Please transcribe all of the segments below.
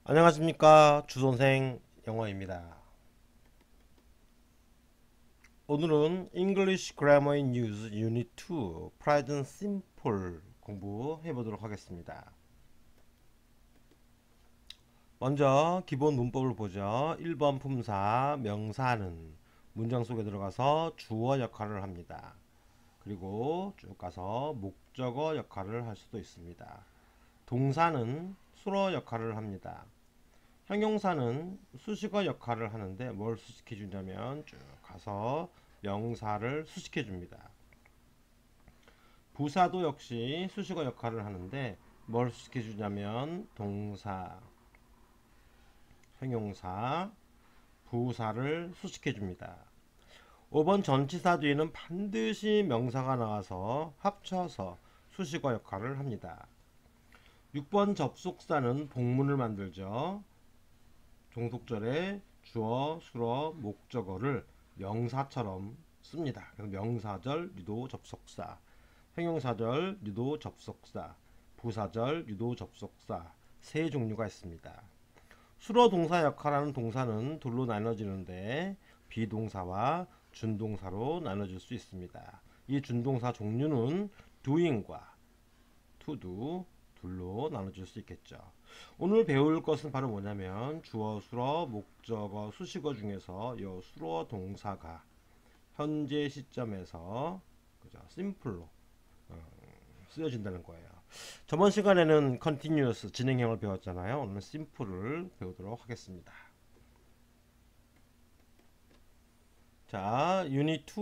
안녕하십니까, 주선생 영어입니다. 오늘은 English Grammar in Use Unit 2 Present Simple 공부해 보도록 하겠습니다. 먼저 기본 문법을 보죠. 1번 품사 명사는 문장 속에 들어가서 주어 역할을 합니다. 그리고 쭉 가서 목적어 역할을 할 수도 있습니다. 동사는 수로 역할을 합니다. 형용사는 수식어 역할을 하는데 뭘 수식해 주냐면 쭉 가서 명사를 수식해 줍니다. 부사도 역시 수식어 역할을 하는데 뭘 수식해 주냐면 동사, 형용사, 부사를 수식해 줍니다. 5번 전치사 뒤에는 반드시 명사가 나와서 합쳐서 수식어 역할을 합니다. 6번 접속사는 복문을 만들죠. 종속절에 주어, 수어, 목적어를 명사처럼 씁니다. 그래서 명사절, 유도, 접속사, 형용사절, 유도, 접속사, 부사절, 유도, 접속사 세 종류가 있습니다. 수로 동사 역할하는 동사는 둘로 나눠지는데 비동사와 준동사로 나눠질 수 있습니다. 이 준동사 종류는 doing과 to do 둘로 나눠질 수 있겠죠. 오늘 배울 것은 바로 뭐냐면 주어, 수어, 목적어, 수식어 중에서 이 수어 동사가 현재 시점에서 그죠? 심플로 쓰여진다는 거예요. 저번 시간에는 continuous 진행형을 배웠잖아요. 오늘 심플을 배우도록 하겠습니다. 자, 유닛 2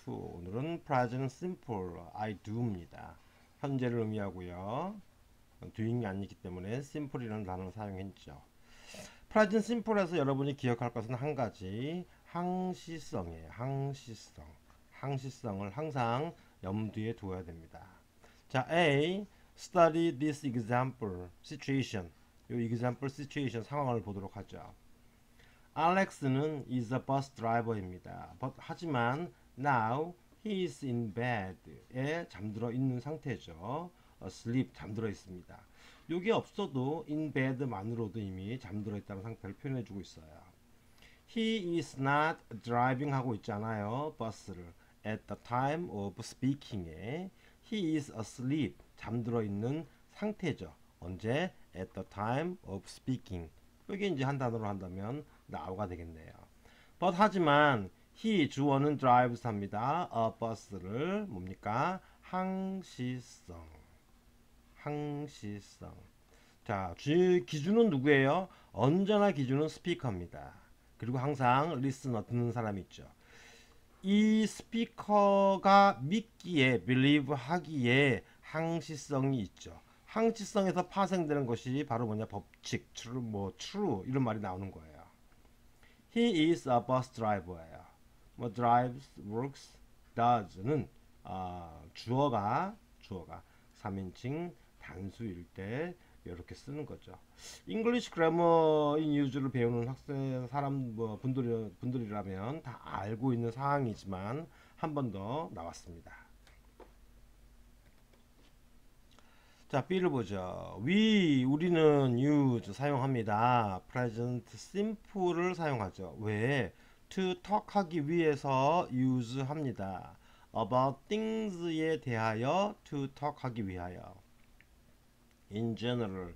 오늘은 present simple I do입니다. 현재를 의미하고요. doing이 아니기 때문에 simple이라는 단어를 사용했죠. present simple에서 여러분이 기억할 것은 한 가지 항시성이에요. 항시성을 항상 염두에 두어야 됩니다. 자, A. Study this example situation. 이 example situation 상황을 보도록 하죠. 알렉스는 is a bus driver입니다. 하지만 now he is in bed에 잠들어 있는 상태죠. asleep 잠들어 있습니다. 이게 없어도 in bed만으로도 이미 잠들어 있다는 상태를 표현해 주고 있어요. He is not driving 하고 있잖아요. 버스를 at the time of speaking에 he is asleep 잠들어 있는 상태죠. 언제? at the time of speaking. 여기 이제 한 단어로 한다면 now가 되겠네요. but 하지만 he 주어는 drives 합니다. a bus를 뭡니까? 항시성. 자, 기준은 누구예요? 언제나 기준은 스피커입니다. 그리고 항상 listener 듣는 사람이 있죠. 이 스피커가 믿기에 believe 하기에 항시성이 있죠. 항시성에서 파생되는 것이 바로 뭐냐 법칙, true 이런 말이 나오는 거예요. He is a bus driver예요. drives, works, does는 주어가 3인칭 단수일 때 이렇게 쓰는 거죠. English Grammar in Use를 배우는 학생 분들이라면 다 알고 있는 사항이지만 한 번 더 나왔습니다. 자, B를 보죠. 우리는 use 사용합니다. present simple을 사용하죠. 왜? to talk 하기 위해서 use 합니다. about things에 대하여 to talk 하기 위하여. in general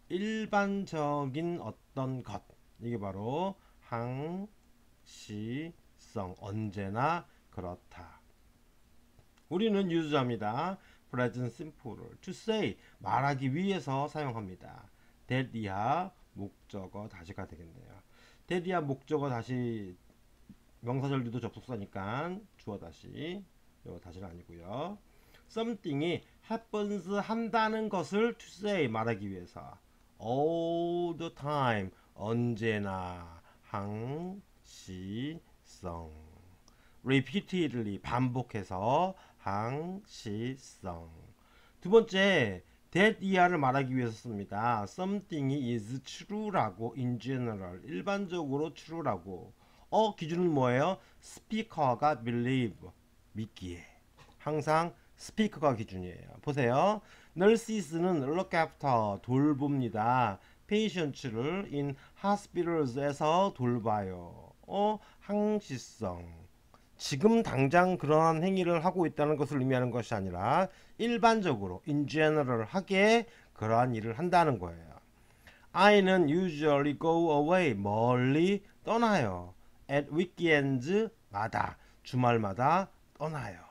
일반적인 어떤 것 이게 바로 항시성 언제나 그렇다. 우리는 유즈합니다. present simple를 to say 말하기 위해서 사용합니다. that 이하 목적어 다시가 되겠네요. that 이하 목적어 다시 명사절 유도 접속사니까 주어 다시 이거 다시는 아니고요. something이 happens 한다는 것을 to say 말하기 위해서 all the time 언제나 항시성 repeatedly 반복해서 항시성. 두 번째 that 이하를 말하기 위해서 씁니다. something이 is true라고 in general 일반적으로 true라고 기준은 뭐예요? 스피커가 believe 믿기에 항상 스피커가 기준이에요. 보세요. nurses는 look after, 돌봅니다. patients를 in hospitals에서 돌봐요. 항시성. 지금 당장 그러한 행위를 하고 있다는 것을 의미하는 것이 아니라 일반적으로 in general 하게 그러한 일을 한다는 거예요. I는 usually go away, 멀리 떠나요. at weekends마다, 주말마다 떠나요.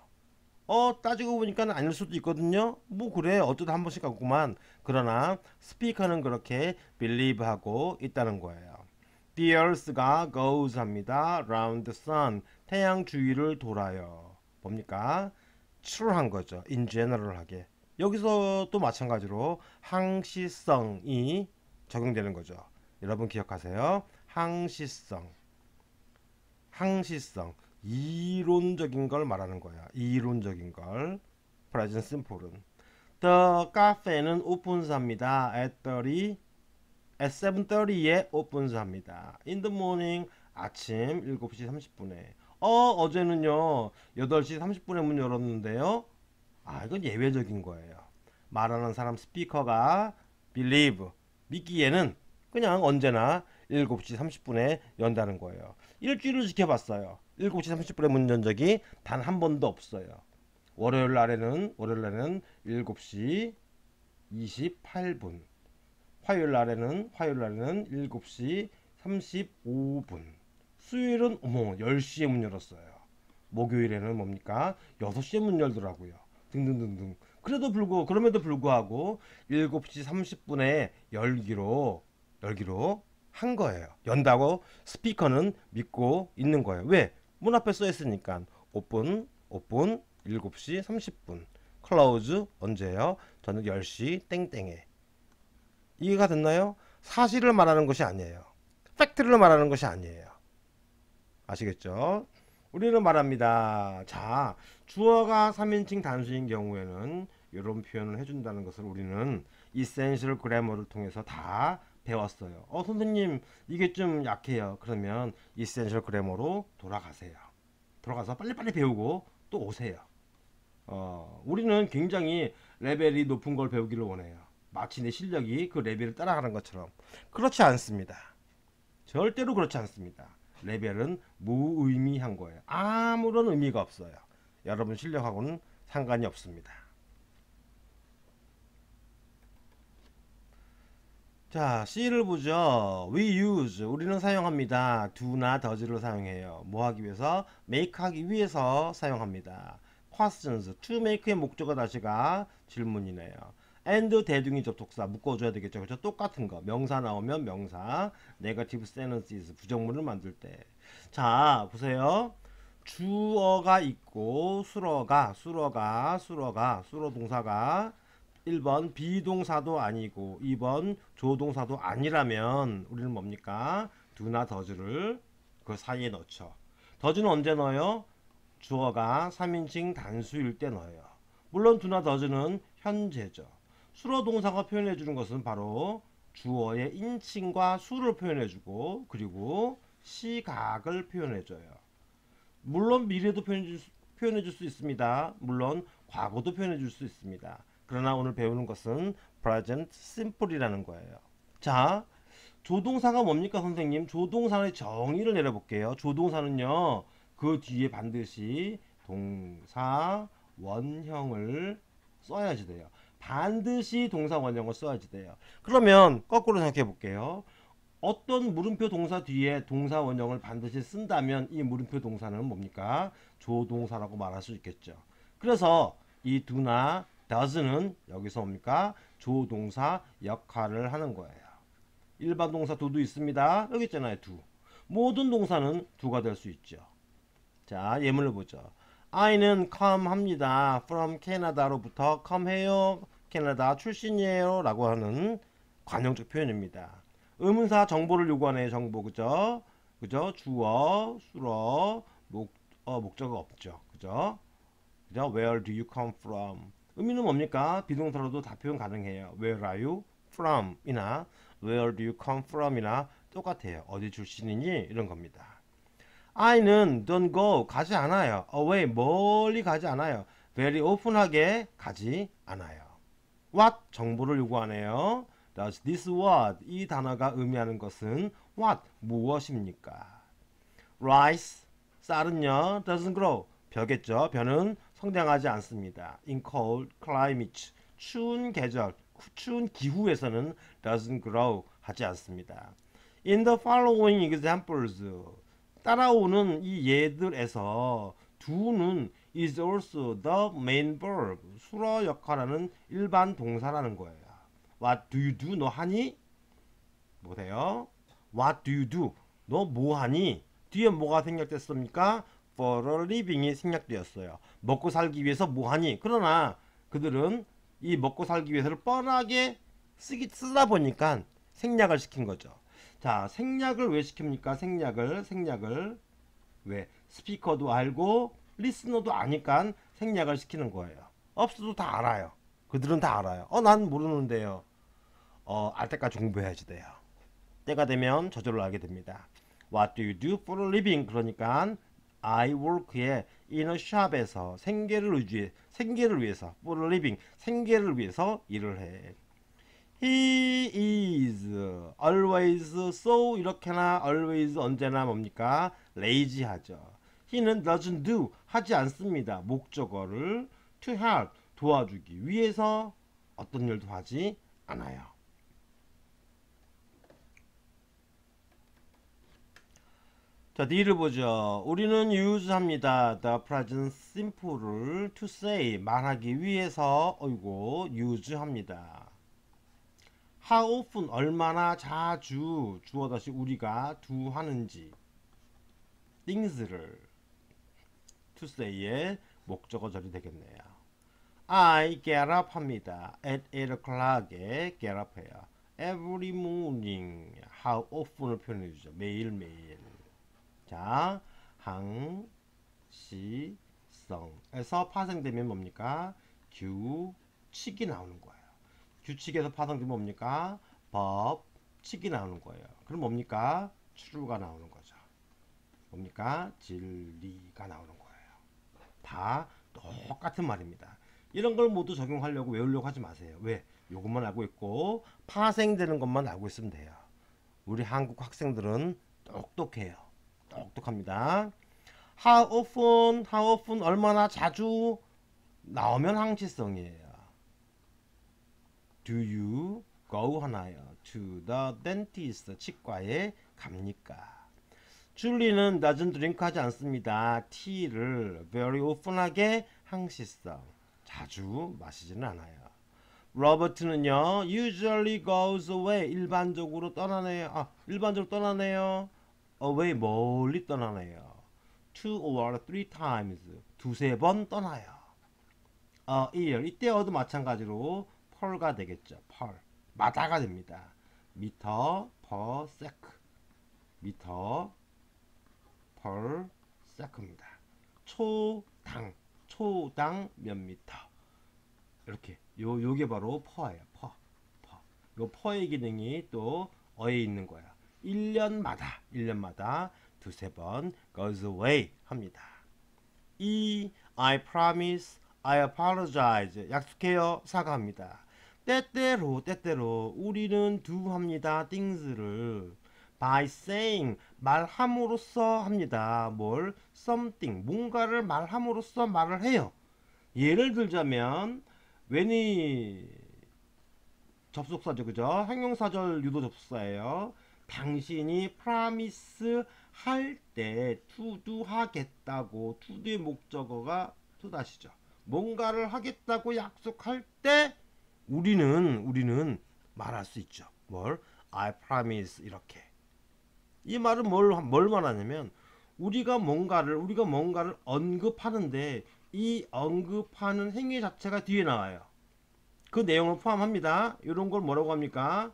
따지고 보니까 아닐 수도 있거든요. 뭐 그래, 어쩌다 한 번씩 가구만. 그러나 스피커는 그렇게 believe하고 있다는 거예요. The earth가 goes 합니다. round the sun, 태양 주위를 돌아요. 뭡니까? true한 거죠. in general 하게. 여기서 또 마찬가지로 항시성이 적용되는 거죠. 여러분 기억하세요. 항시성. 이론적인 걸 말하는 거야. 이론적인 걸. present simple은. The cafe는 opens합니다. at 7:30에 opens합니다. in the morning, 아침 7시 30분에. 어제는요 8시 30분에 문 열었는데요. 이건 예외적인 거예요. 말하는 사람 스피커가 believe, 믿기에는 그냥 언제나 7시 30분에 연다는 거예요. 일주일을 지켜봤어요. 7시 30분에 문 연 적이 단 한 번도 없어요. 월요일 날에는 7시 28분, 화요일 날에는 7시 35분, 수요일은 10시에 문 열었어요. 목요일에는 뭡니까? 6시에 문 열더라고요. 등등등등. 그럼에도 불구하고 7시 30분에 열기로 한 거예요. 연다고 스피커는 믿고 있는 거예요. 왜? 문 앞에 써 있으니까. 오픈 7시 30분. 클로즈 언제예요? 저녁 10시 땡땡에. 이해가 됐나요? 사실을 말하는 것이 아니에요. 팩트를 말하는 것이 아니에요. 아시겠죠? 우리는 말합니다. 자, 주어가 3인칭 단수인 경우에는 이런 표현을 해준다는 것을 우리는 Essential Grammar를 통해서 다 배웠어요. 선생님 이게 좀 약해요. 그러면 Essential Grammar로 돌아가세요. 돌아가서 빨리빨리 배우고 또 오세요. 우리는 굉장히 레벨이 높은 걸 배우기를 원해요. 마치 내 실력이 그 레벨을 따라가는 것처럼. 그렇지 않습니다. 절대로 그렇지 않습니다. 레벨은 무의미한 거예요. 아무런 의미가 없어요. 여러분 실력하고는 상관이 없습니다. 자, C를 보죠. We use, 우리는 사용합니다. do나 does를 사용해요. 뭐 하기 위해서? make 하기 위해서 사용합니다. questions, to make의 목적어 다시가 질문이네요. and 대등이 접속사 묶어줘야 되겠죠. 그렇죠? 똑같은 거. 명사 나오면 명사, negative sentences, 부정문을 만들 때. 자, 보세요. 주어가 있고 수로 동사가 1번 비동사도 아니고 2번 조동사도 아니라면 우리는 뭡니까? do나 does를 그 사이에 넣죠. does는 언제 넣어요? 주어가 3인칭 단수일 때 넣어요. 물론 do나 does는 현재죠. 수로 동사가 표현해 주는 것은 바로 주어의 인칭과 수를 표현해 주고 그리고 시각을 표현해 줘요. 물론 미래도 표현해 줄 수 있습니다. 물론 과거도 표현해 줄 수 있습니다. 그러나 오늘 배우는 것은 present simple이라는 거예요. 자, 조동사가 뭡니까 선생님? 조동사의 정의를 내려볼게요. 조동사는요, 그 뒤에 반드시 동사 원형을 써야지 돼요. 반드시 동사 원형을 써야지 돼요. 그러면 거꾸로 생각해 볼게요. 어떤 물음표 동사 뒤에 동사 원형을 반드시 쓴다면 이 물음표 동사는 뭡니까? 조동사라고 말할 수 있겠죠. 그래서 이 do나 does는 여기서 뭡니까? 조동사 역할을 하는 거예요. 일반 동사 do도 있습니다. 여기 있잖아요. do. 모든 동사는 do가 될 수 있죠. 자, 예문을 보죠. I는 come 합니다. from Canada로부터 come 해요. 캐나다 출신이에요. 라고 하는 관용적 표현입니다. 의문사 정보를 요구하네요. 정보. 그죠? 주어, 수로, 목적어 없죠. 그죠? Where do you come from? 의미는 뭡니까? 비동사로도 다 표현 가능해요. Where are you from? 이나 Where do you come from? 이나 똑같아요. 어디 출신이니? 이런 겁니다. I는 don't go, 가지 않아요. away, 멀리 가지 않아요. very often하게 가지 않아요. what 정보를 요구하네요. does this word 이 단어가 의미하는 것은 what 무엇입니까? rice 쌀은요 doesn't grow 벼겠죠. 벼는 성장하지 않습니다. in cold climates 추운 계절 추운 기후에서는 doesn't grow 하지 않습니다. in the following examples 따라오는 이 예들에서 do는 is also the main verb 수러 역할하는 일반 동사라는 거예요. What do you do? 너 하니? 뭐세요? What do you do? 너 뭐 하니? 뒤에 뭐가 생략됐습니까? For a living이 생략되었어요. 먹고 살기 위해서 뭐 하니? 그러나 그들은 이 먹고 살기 위해서를 뻔하게 쓰다 보니까 생략을 시킨 거죠. 자, 생략을 왜 시킵니까? 생략을 왜? 스피커도 알고 리스너도 아니까 생략을 시키는 거예요. 없어도 다 알아요. 그들은 다 알아요. 난 모르는데요. 알 때까지 공부해야지 돼요. 때가 되면 저절로 알게 됩니다. What do you do for a living? 그러니까 I work에 in a shop에서 생계를 위해서 for a living 생계를 위해서 일을 해. He is always so 이렇게나 always 언제나 뭡니까? lazy 하죠. he는 doesn't do 하지 않습니다. 목적어를 to help 도와주기 위해서 어떤 일도 하지 않아요. 자, D를 보죠. 우리는 use 합니다. The present simple을 to say 말하기 위해서 use 합니다. How often 얼마나 자주 주어 다시 우리가 do 하는지 things를 to say의 목적어 절이 되겠네요. I get up 합니다. At 8 o'clock에 get up 해요. Every morning how often을 표현해 주죠. 매일매일. 자, 항시성에서 파생되면 뭡니까? 규칙이 나오는 거예요. 규칙에서 파생되면 뭡니까? 법칙이 나오는 거예요. 그럼 뭡니까? true가 나오는 거죠. 뭡니까? 진리가 나오는 거예요. 다 똑같은 말입니다. 이런 걸 모두 적용하려고 외우려고 하지 마세요. 왜? 요것만 알고 있고 파생되는 것만 알고 있으면 돼요. 우리 한국 학생들은 똑똑해요. 똑똑합니다. How often 얼마나 자주 나오면 항시성이에요. Do you go 하나요? To the dentist 치과에 갑니까? 줄리는 doesn't drink 하지 않습니다. tea를 very often 하게 항시성 자주 마시지는 않아요. 로버트는요 usually goes away 일반적으로 떠나네요. 일반적으로 떠나네요. away 멀리 떠나네요. 2 or 3 times 두세 번 떠나요. year 이때어도 마찬가지로 per가 되겠죠. per 마다가 됩니다. meter per sec meter per sec입니다. 초당 몇 미터 이렇게 요게 바로 퍼예요. 퍼. 요 퍼의 기능이 또 어에 있는 거예요. 1년마다 두세 번 goes away 합니다. I promise, I apologize 약속해요, 사과합니다. 때때로 우리는 do 합니다. things를 by saying 말함으로써 합니다. 뭘? something 뭔가를 말함으로써 말을 해요. 예를 들자면 when이 접속사죠, 그죠? 형용사절 유도 접속사예요. 당신이 promise 할 때 to do 하겠다고 to do의 목적어가 to 다시죠. 뭔가를 하겠다고 약속할 때 우리는 말할 수 있죠. 뭘? I promise 이렇게. 이 말은 뭘 말하냐면 우리가 뭔가를 언급하는데 이 언급하는 행위 자체가 뒤에 나와요. 그 내용을 포함합니다. 이런 걸 뭐라고 합니까?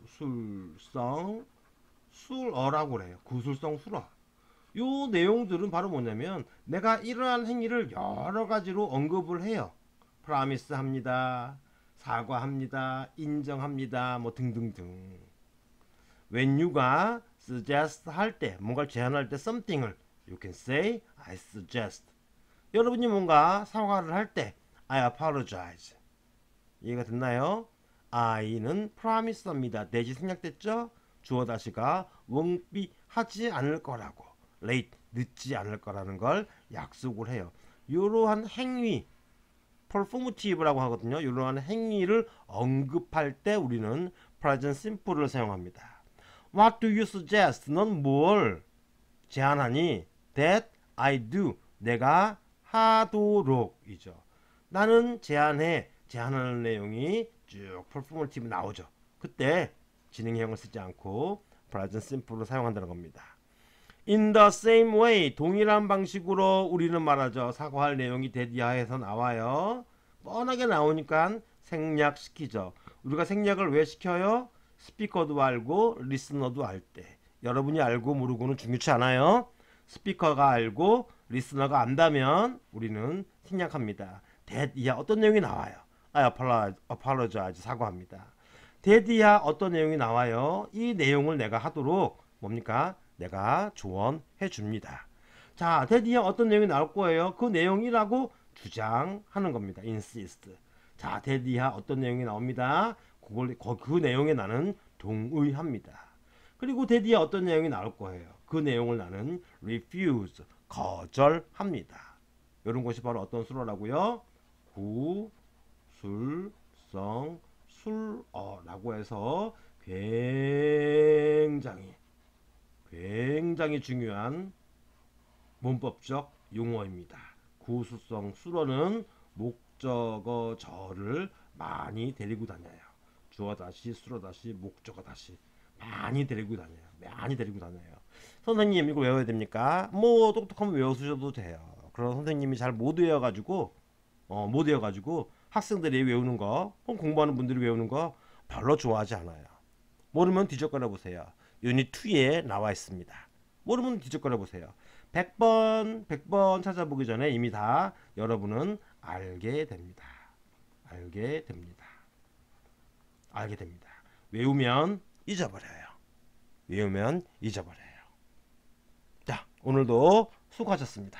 구술성 술어라고 그래요. 구술성 술어. 요 내용들은 바로 뭐냐면 내가 이러한 행위를 여러 가지로 언급을 해요. promise 합니다. 사과합니다. 인정합니다. 뭐 등등등. when you가 suggest 할 때 뭔가를 제안할 때 something을 you can say I suggest 여러분이 뭔가 사과를 할 때 I apologize. 이해가 됐나요? I는 promise입니다. 대시 생략됐죠? 주어 다시가 won't be 하지 않을 거라고, late 늦지 않을 거라는 걸 약속을 해요. 이러한 행위, performative라고 하거든요. 이러한 행위를 언급할 때 우리는 present simple을 사용합니다. What do you suggest? 넌 뭘 제안하니? That I do. 내가 하도록 이죠. 나는 제안해. 제안하는 내용이 쭉 performative 나오죠. 그때 진행형을 쓰지 않고 present simple을 사용한다는 겁니다. In the same way, 동일한 방식으로 우리는 말하죠. 사과할 내용이 대디하에서 나와요. 뻔하게 나오니까 생략시키죠. 우리가 생략을 왜 시켜요? 스피커도 알고 리스너도 알 때. 여러분이 알고 모르고는 중요치 않아요. 스피커가 알고 리스너가 안다면 우리는 생략합니다. 대디하 어떤 내용이 나와요? I apologize 사과합니다. 대디하 어떤 내용이 나와요? 이 내용을 내가 하도록 뭡니까? 내가 조언해 줍니다. 자, 대디하 어떤 내용이 나올 거예요? 그 내용이라고 주장하는 겁니다. insist. 자, 대디하 어떤 내용이 나옵니다. 그 내용에 나는 동의합니다. 그리고 대디하 어떤 내용이 나올 거예요. 그 내용을 나는 refuse, 거절합니다. 이런 것이 바로 어떤 수어라고요? 구술성 술어라고 해서 굉장히 중요한 문법적 용어입니다. 구술성 술어는 목적어 절을 많이 데리고 다녀요. 주어 다시 술어 다시 목적어 다시 많이 데리고 다녀요. 선생님 이거 외워야 됩니까? 뭐 똑똑하면 외우셔도 돼요. 그런 선생님이 잘 못 외워가지고 학생들이 외우는 거, 공부하는 분들이 외우는 거 별로 좋아하지 않아요. 모르면 뒤적거려 보세요. 유닛 2에 나와 있습니다. 모르면 뒤적거려 보세요. 100번 찾아보기 전에 이미 다 여러분은 알게 됩니다. 외우면 잊어버려요. 자, 오늘도 수고하셨습니다.